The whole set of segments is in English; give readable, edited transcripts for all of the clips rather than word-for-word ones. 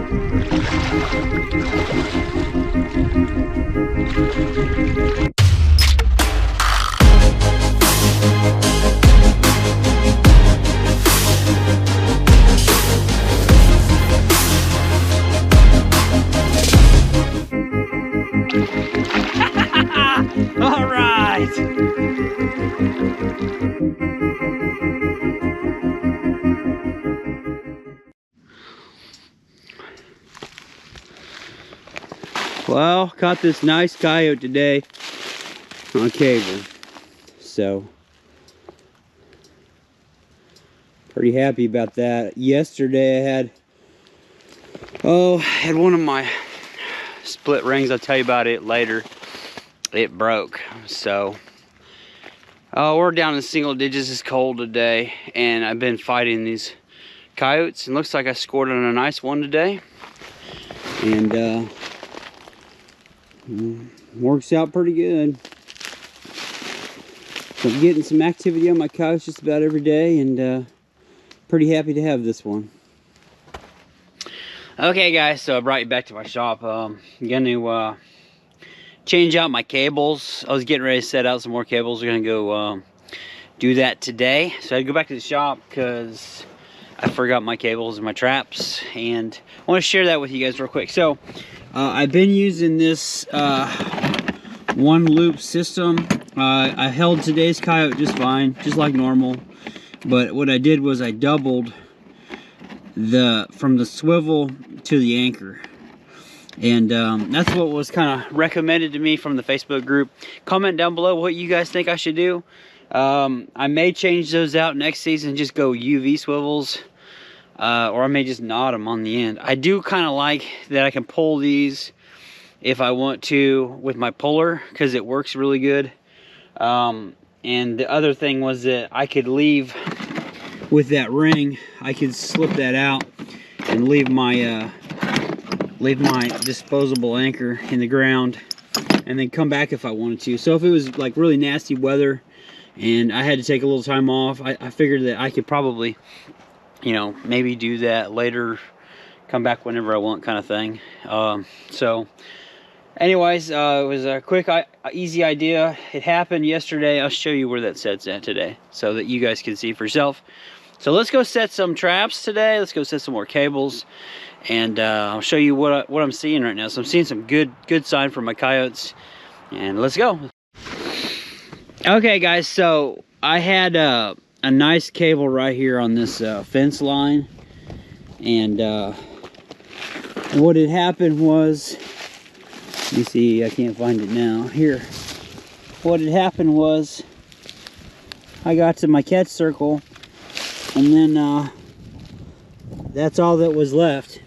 All right. Well, caught this nice coyote today on cable, so pretty happy about that. Yesterday I had one of my split rings. I'll tell you about it later. It broke, so we're down in single digits. It's cold today, and I've been fighting these coyotes, and looks like I scored on a nice one today, and works out pretty good. So I'm getting some activity on my coyotes just about every day, and pretty happy to have this one. Okay guys, so I brought you back to my shop. I'm gonna change out my cables. I was getting ready to set out some more cables. We're gonna go do that today. So I had to go back to the shop because I forgot my cables and my traps, and I want to share that with you guys real quick. So I've been using this one loop system. I held today's coyote just fine, just like normal, but what I did was I doubled from the swivel to the anchor, and that's what was kind of recommended to me from the Facebook group. Comment down below what you guys think I should do. I may change those out next season, just go UV swivels, or I may just knot them on the end. I do kind of like that I can pull these if I want to with my puller, because it works really good. And the other thing was that I could leave with that ring. I could slip that out and leave my disposable anchor in the ground, and then come back if I wanted to. So if it was like really nasty weather and I had to take a little time off, I figured that I could probably, you know, maybe do that later, come back whenever I want, kind of thing. So anyways, it was a quick, easy idea. It happened yesterday. I'll show you where that set's at today so that you guys can see for yourself. So let's go set some traps today. Let's go set some more cables, and I'll show you what I'm seeing right now. So I'm seeing some good sign from my coyotes, and let's go. Okay guys, so I had a nice cable right here on this fence line, and what had happened was, you see, I can't find it now. Here, what had happened was I got to my catch circle, and then that's all that was left.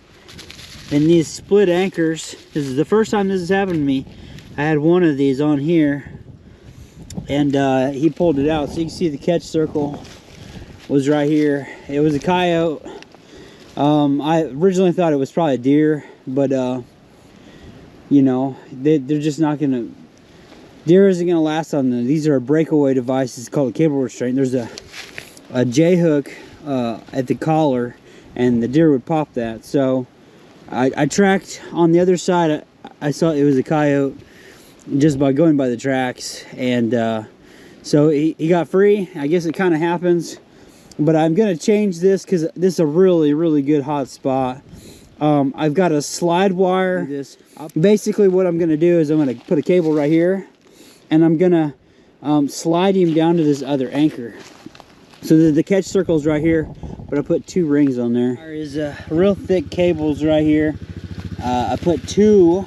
And these split anchors, this is the first time this has happened to me. I had one of these on here, and he pulled it out. So you can see the catch circle was right here. It was a coyote. I originally thought it was probably a deer, but you know, they're just not gonna, deer isn't gonna last on them. These are a breakaway device. It's called a cable restraint. There's a J hook at the collar, and the deer would pop that. So I tracked on the other side. I saw it was a coyote just by going by the tracks, and so he got free. I guess it kind of happens, but I'm gonna change this because this is a really good hot spot. I've got a slide wire. Basically what I'm gonna do is I'm gonna put a cable right here, and I'm gonna slide him down to this other anchor. So the catch circle's right here, but I put 2 rings on there. There is real thick cables right here. I put two,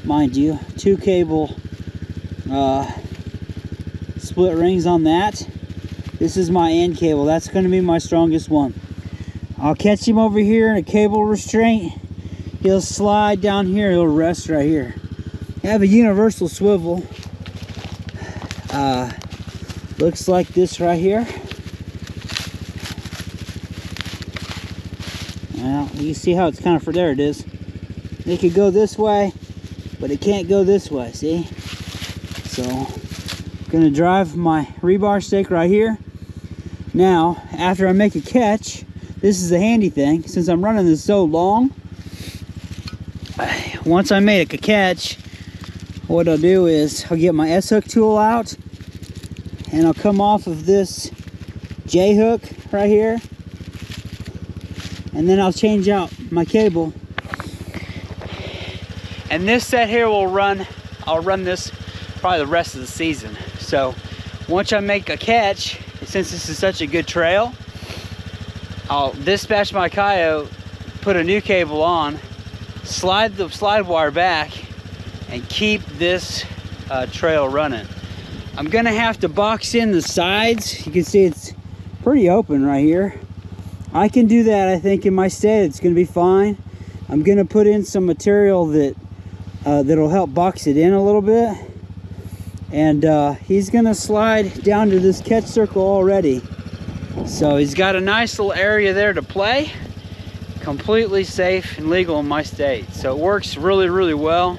mind you, 2 cable split rings on that. This is my end cable. That's going to be my strongest one. I'll catch him over here in a cable restraint. He'll slide down here. He'll rest right here. I have a universal swivel. Looks like this right here. Well, you see how it's kind of, there it is. It could go this way, but it can't go this way, see? So, I'm gonna drive my rebar stake right here. Now, after I make a catch, this is a handy thing. Since I'm running this so long, once I make a catch, what I'll do is I'll get my S-hook tool out and I'll come off of this J-hook right here, and then I'll change out my cable. And this set here will run, I'll run this probably the rest of the season. So once I make a catch, since this is such a good trail, I'll dispatch my Coyote, put a new cable on, slide the slide wire back, and keep this trail running. I'm gonna have to box in the sides. You can see it's pretty open right here. I can do that, I think, in my stead. It's gonna be fine. I'm gonna put in some material that that'll help box it in a little bit. And he's gonna slide down to this catch circle already. So he's got a nice little area there to play. Completely safe and legal in my state. So it works really, really well.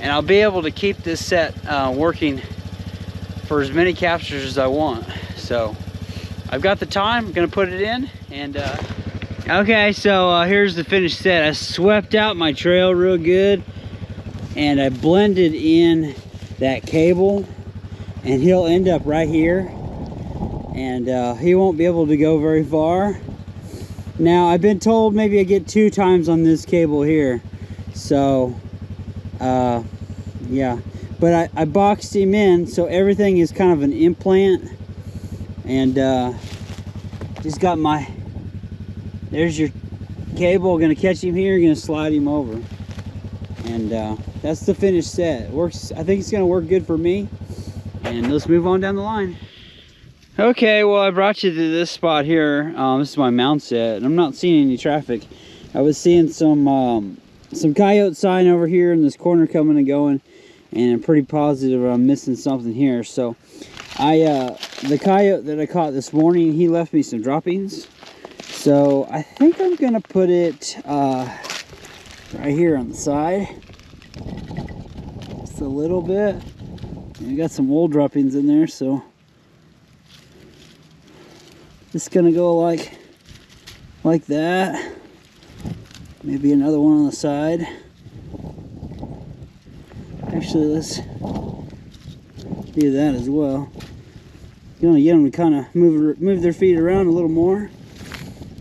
And I'll be able to keep this set working for as many captures as I want. So I've got the time, I'm gonna put it in. And okay, so here's the finished set. I swept out my trail real good, and I blended in that cable, and he'll end up right here, and he won't be able to go very far. Now I've been told maybe I get 2 times on this cable here, so yeah, but I boxed him in so everything is kind of an implant. And just got my, there's your cable. Gonna catch him here, gonna slide him over, and that's the finished set. It works. I think it's gonna work good for me. And let's move on down the line. Okay, well, I brought you to this spot here. This is my mount set, and I'm not seeing any traffic. I was seeing some coyote sign over here in this corner coming and going, and I'm pretty positive I'm missing something here. So the coyote that I caught this morning, he left me some droppings. So I think I'm gonna put it right here on the side, just a little bit. And I got some wool droppings in there, so just gonna go like that. Maybe another one on the side. Actually, let's do that as well. Gonna get them to kind of move their feet around a little more.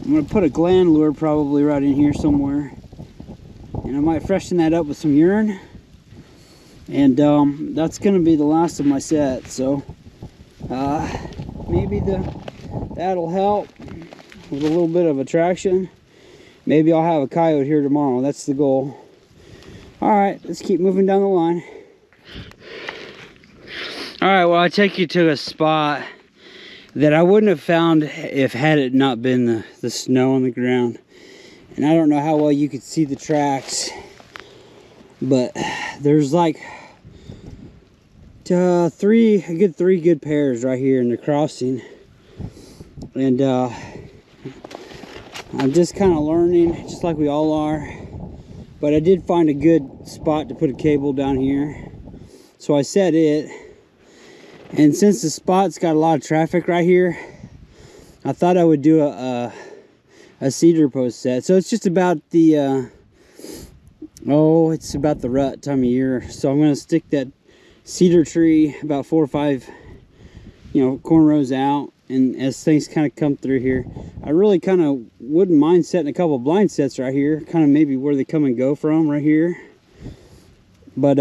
I'm gonna put a gland lure probably right in here somewhere, and I might freshen that up with some urine. And that's gonna be the last of my set. So maybe that'll help with a little bit of attraction. Maybe I'll have a coyote here tomorrow. That's the goal. All right, let's keep moving down the line. All right, well, I take you to a spot that I wouldn't have found had it not been the snow on the ground. And I don't know how well you could see the tracks, but there's like three good pairs right here in the crossing. And I'm just kind of learning, just like we all are. But I did find a good spot to put a cable down here, so I set it. And since the spot's got a lot of traffic right here, I thought I would do a cedar post set. So it's just about the it's about the rut time of year. So I'm gonna stick that cedar tree about 4 or 5 corn rows out, and as things kind of come through here, I really kind of wouldn't mind setting a couple blind sets right here, kind of maybe where they come and go from right here. But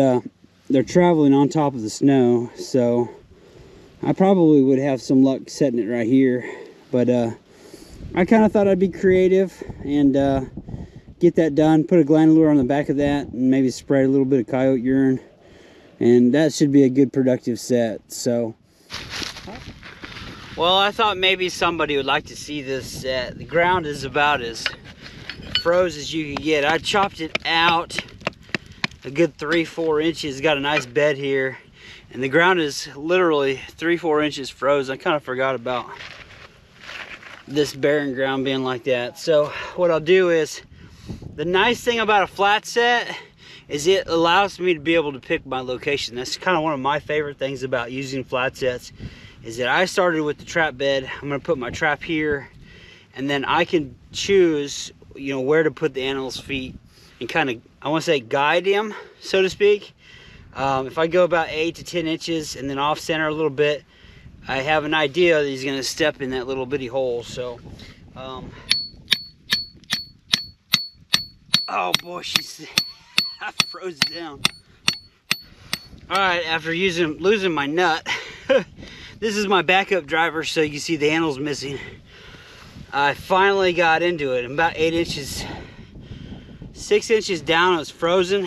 they're traveling on top of the snow, so I probably would have some luck setting it right here. But I kind of thought I'd be creative and get that done, put a gland lure on the back of that, and maybe spray a little bit of coyote urine, and that should be a good productive set. So, well, I thought maybe somebody would like to see this set. The ground is about as froze as you can get. I chopped it out a good 3-4 inches. Got a nice bed here, and the ground is literally 3-4 inches froze. I kind of forgot about this barren ground being like that. So what I'll do is, the nice thing about a flat set is it allows me to be able to pick my location. That's kind of one of my favorite things about using flat sets, is that I started with the trap bed. I'm gonna put my trap here, and then I can choose, you know, where to put the animal's feet and kind of, I want to say, guide him, so to speak. If I go about 8 to 10 inches and then off center a little bit, I have an idea that he's going to step in that little bitty hole. So oh boy, I froze down. All right, after losing my nut, this is my backup driver, so you see the handle's missing. I finally got into it. I'm about 8 inches, 6 inches down. I was frozen,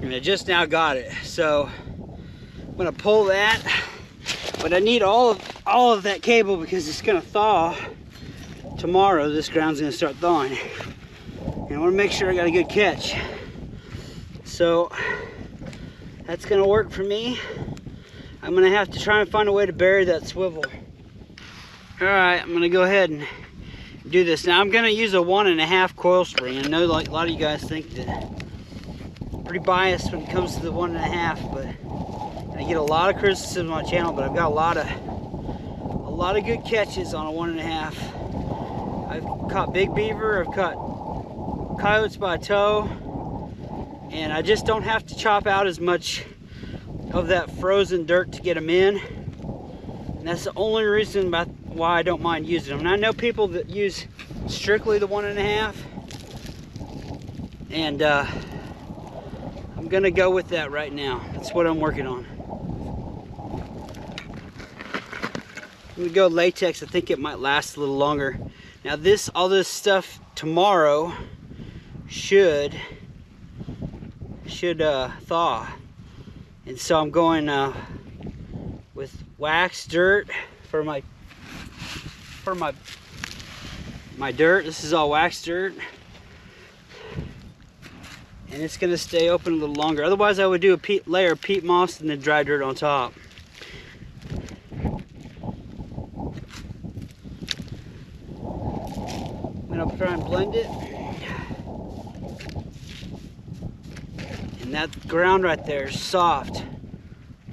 and I just now got it. So I'm gonna pull that, but I need all of that cable because it's gonna thaw tomorrow. This ground's gonna start thawing, and I want to make sure I got a good catch. So that's gonna work for me. I'm gonna have to try and find a way to bury that swivel. All right, I'm gonna go ahead and do this. Now I'm gonna use a 1.5 coil spring. I know like a lot of you guys think that I'm pretty biased when it comes to the 1.5, but I get a lot of criticism on my channel, but I've got a lot of good catches on a 1.5. I've caught big beaver, I've caught coyotes by toe, and I just don't have to chop out as much of that frozen dirt to get them in. And that's the only reason why I don't mind using them. And I know people that use strictly the 1.5, and I'm gonna go with that right now. That's what I'm working on. I'm gonna go latex. I think it might last a little longer. Now all this stuff tomorrow should thaw, and so I'm going with wax dirt for my dirt. This is all wax dirt, and it's gonna stay open a little longer. Otherwise I would do a layer of peat moss and then dry dirt on top. I'm gonna try and blend it. And that ground right there is soft,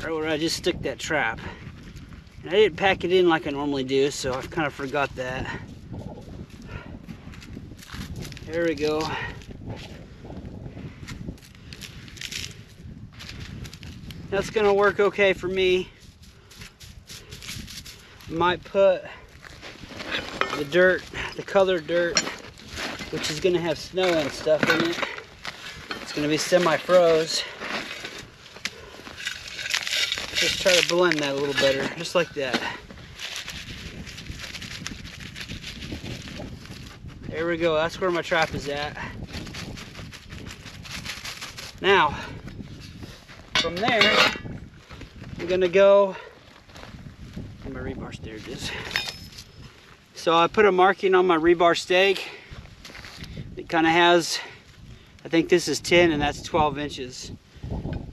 right where I just stuck that trap. And I didn't pack it in like I normally do, so I kind of forgot that. There we go. That's gonna work okay for me. Might put the dirt, the colored dirt, which is gonna have snow and stuff in it. It's gonna be semi-froze. Just try to blend that a little better, just like that. There we go, that's where my trap is at. Now, from there, I'm gonna go, my rebar stake, there it is. So I put a marking on my rebar stake. It kind of has, I think this is 10 and that's 12 inches.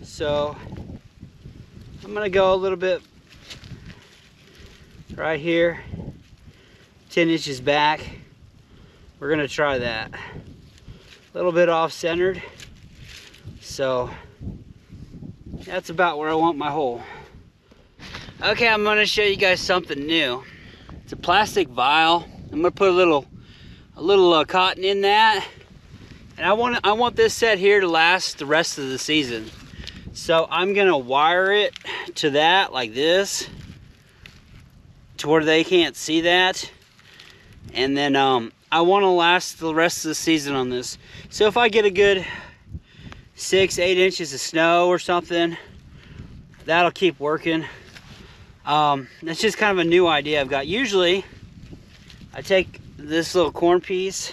So I'm gonna go a little bit right here, 10 inches back. We're gonna try that. A little bit off-centered. So that's about where I want my hole. Okay, I'm gonna show you guys something new. It's a plastic vial. I'm gonna put a little cotton in that, and I want this set here to last the rest of the season. So I'm gonna wire it to that like this, to where they can't see that, and then I want to last the rest of the season on this. So if I get a good 6-8 inches of snow or something, that'll keep working. That's just kind of a new idea I've got. Usually I take this little corn piece,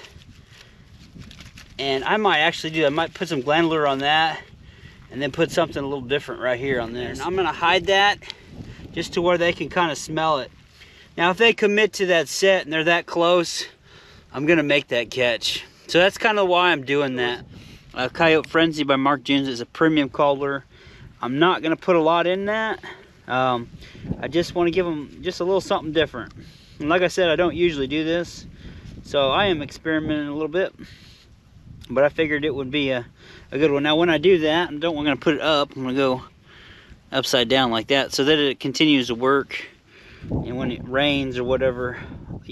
and I might actually do, I might put some glandler on that and then put something a little different right here on this. And I'm gonna hide that just to where they can kind of smell it. Now if they commit to that set and they're that close, I'm gonna make that catch. So that's kind of why I'm doing that. Coyote Frenzy by Mark Jones is a premium cobbler. I'm not gonna put a lot in that. I just want to give them just a little something different. And like I said, I don't usually do this, so I am experimenting a little bit, but I figured it would be a good one. Now when I do that, I'm going to put it up. I'm going to go upside down like that so that it continues to work, and when it rains or whatever,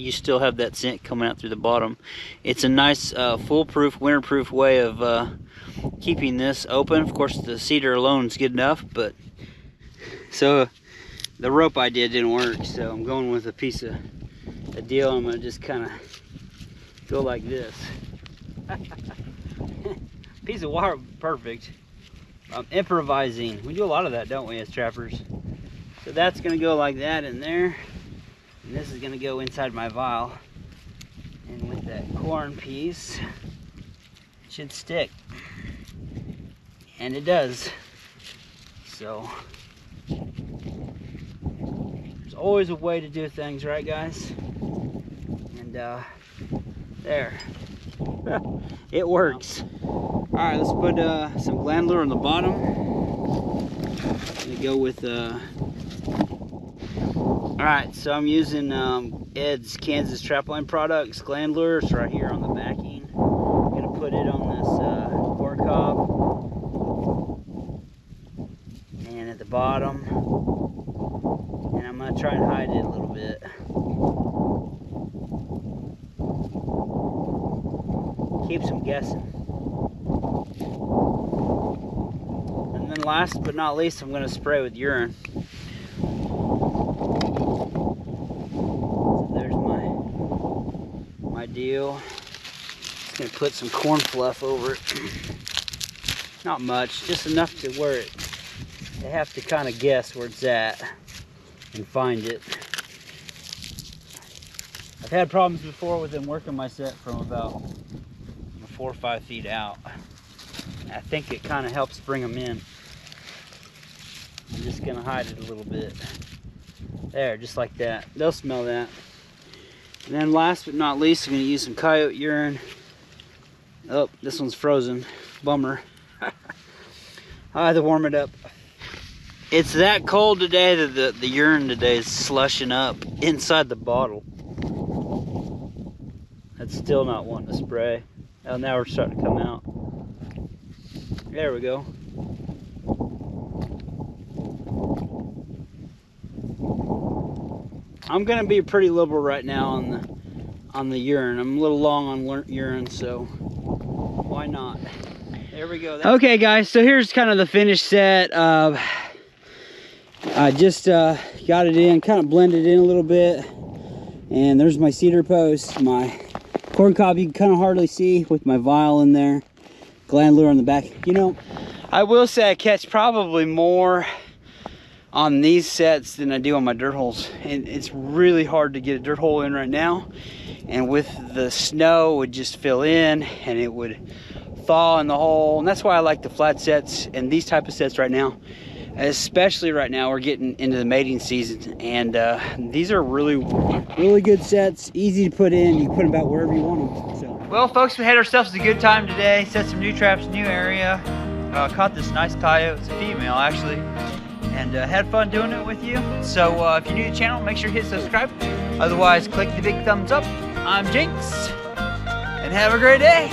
you still have that scent coming out through the bottom. It's a nice foolproof, winterproof way of keeping this open. Of course, the cedar alone is good enough, but so the rope I did didn't work, so I'm going with a piece of a deal. I'm gonna just kind of go like this. Piece of wire, perfect. I'm improvising. We do a lot of that, don't we, as trappers? So that's gonna go like that in there, and this is gonna go inside my vial. And with that corn piece, it should stick. And it does. So there's always a way to do things, right, guys? And there. It works. All right, let's put some gland lure on the bottom. Gonna go with all right, so I'm using Ed's Kansas Trapline products gland lure. It's right here on the backing. I'm gonna put it on this corn cob, and at the bottom, and I'm gonna try and hide it a little bit. Keeps them guessing. And then last but not least, I'm going to spray with urine. So there's my deal. Just going to put some corn fluff over it. Not much, just enough to where they have to kind of guess where it's at and find it. I've had problems before with them working my set from about 4 or 5 feet out. I think it kind of helps bring them in. I'm just gonna hide it a little bit. There, just like that. They'll smell that. And then last but not least, I'm gonna use some coyote urine. Oh, this one's frozen. Bummer. I had to warm it up. It's that cold today that the urine today is slushing up inside the bottle. That's still not wanting to spray. Oh, now we're starting to come out. There we go. I'm gonna be pretty liberal right now on the urine. I'm a little long on urine, so why not? There we go. Okay, guys. So here's kind of the finished set. I just got it in, kind of blended in a little bit, and there's my cedar post, my corn cob you can kind of hardly see with my vial in there, gland lure on the back. You know, I will say I catch probably more on these sets than I do on my dirt holes, and it's really hard to get a dirt hole in right now, and with the snow it would just fill in and it would thaw in the hole, and that's why I like the flat sets and these type of sets right now. Especially right now, we're getting into the mating season, and these are really good sets, easy to put in. You can put them about wherever you want them. So. Well, folks, we had ourselves a good time today. Set some new traps, new area. Caught this nice coyote. It's a female, actually, and had fun doing it with you. So if you're new to the channel, make sure you hit subscribe. Otherwise, click the big thumbs up. I'm Jinx, and have a great day.